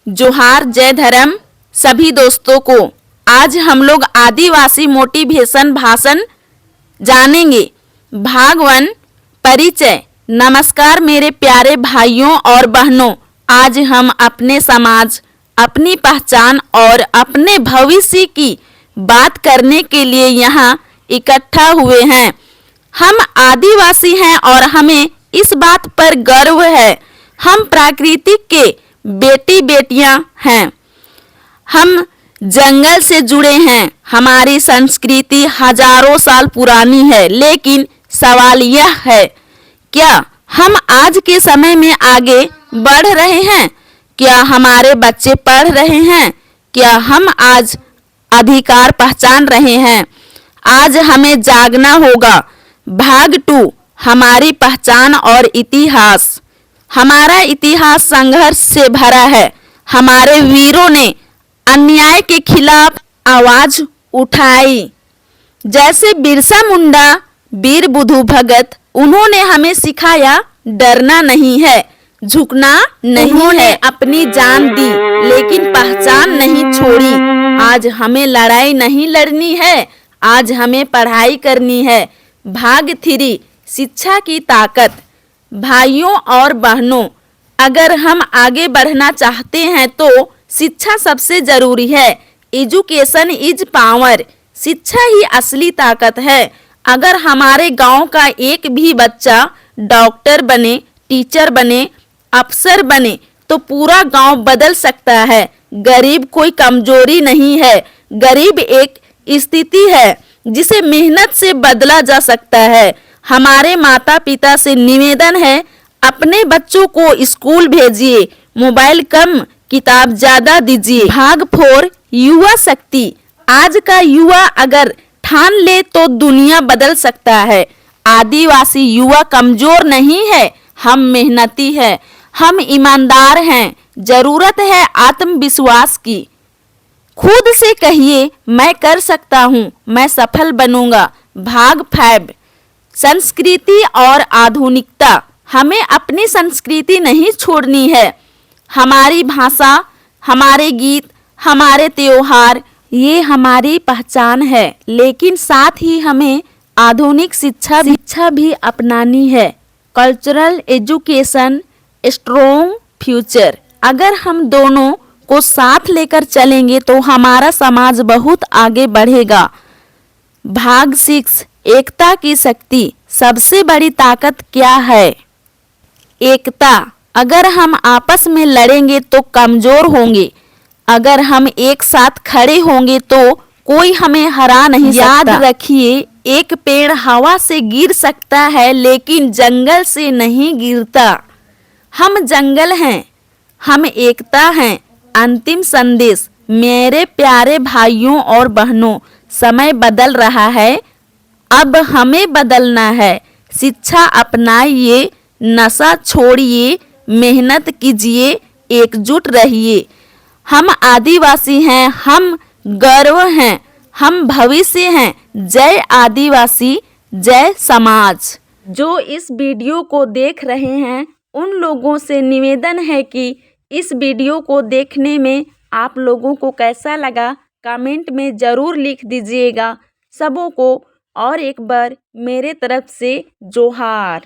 जोहार, जय धर्म सभी दोस्तों को। आज हम लोग आदिवासी मोटिवेशन भाषण जानेंगे। भाग 1 परिचय। नमस्कार मेरे प्यारे भाइयों और बहनों, आज हम अपने समाज, अपनी पहचान और अपने भविष्य की बात करने के लिए यहाँ इकट्ठा हुए हैं। हम आदिवासी हैं और हमें इस बात पर गर्व है। हम प्रकृति के बेटी बेटियां हैं। हम जंगल से जुड़े हैं। हमारी संस्कृति हजारों साल पुरानी है, लेकिन सवाल यह है, क्या हम आज के समय में आगे बढ़ रहे हैं? क्या हमारे बच्चे पढ़ रहे हैं? क्या हम आज अधिकार पहचान रहे हैं? आज हमें जागना होगा। भाग 2 हमारी पहचान और इतिहास। हमारा इतिहास संघर्ष से भरा है। हमारे वीरों ने अन्याय के खिलाफ आवाज उठाई, जैसे बिरसा मुंडा, वीर बुधु भगत। उन्होंने हमें सिखाया डरना नहीं है, झुकना नहीं है। अपनी जान दी लेकिन पहचान नहीं छोड़ी। आज हमें लड़ाई नहीं लड़नी है, आज हमें पढ़ाई करनी है। भाग 3 शिक्षा की ताकत। भाइयों और बहनों, अगर हम आगे बढ़ना चाहते हैं तो शिक्षा सबसे जरूरी है। Education is power. शिक्षा ही असली ताकत है। अगर हमारे गांव का एक भी बच्चा डॉक्टर बने, टीचर बने, अफसर बने तो पूरा गांव बदल सकता है। गरीब कोई कमजोरी नहीं है, गरीब एक स्थिति है जिसे मेहनत से बदला जा सकता है। हमारे माता पिता से निवेदन है, अपने बच्चों को स्कूल भेजिए, मोबाइल कम, किताब ज्यादा दीजिए। भाग 4 युवा शक्ति। आज का युवा अगर ठान ले तो दुनिया बदल सकता है। आदिवासी युवा कमजोर नहीं है, हम मेहनती है, हम ईमानदार हैं। जरूरत है आत्मविश्वास की। खुद से कहिए, मैं कर सकता हूँ, मैं सफल बनूंगा। भाग 5 संस्कृति और आधुनिकता। हमें अपनी संस्कृति नहीं छोड़नी है। हमारी भाषा, हमारे गीत, हमारे त्योहार, ये हमारी पहचान है। लेकिन साथ ही हमें आधुनिक शिक्षा भी अपनानी है। Cultural education, strong future. अगर हम दोनों को साथ लेकर चलेंगे तो हमारा समाज बहुत आगे बढ़ेगा। भाग 6 एकता की शक्ति। सबसे बड़ी ताकत क्या है? एकता। अगर हम आपस में लड़ेंगे तो कमजोर होंगे, अगर हम एक साथ खड़े होंगे तो कोई हमें हरा नहीं सकता। याद रखिए, एक पेड़ हवा से गिर सकता है लेकिन जंगल से नहीं गिरता। हम जंगल हैं, हम एकता हैं। अंतिम संदेश। मेरे प्यारे भाइयों और बहनों, समय बदल रहा है, अब हमें बदलना है। शिक्षा अपनाइए, नशा छोड़िए, मेहनत कीजिए, एकजुट रहिए। हम आदिवासी हैं, हम गर्व हैं, हम भविष्य हैं। जय आदिवासी, जय समाज। जो इस वीडियो को देख रहे हैं उन लोगों से निवेदन है कि इस वीडियो को देखने में आप लोगों को कैसा लगा कमेंट में ज़रूर लिख दीजिएगा। सबों को और एक बार मेरे तरफ से जोहार।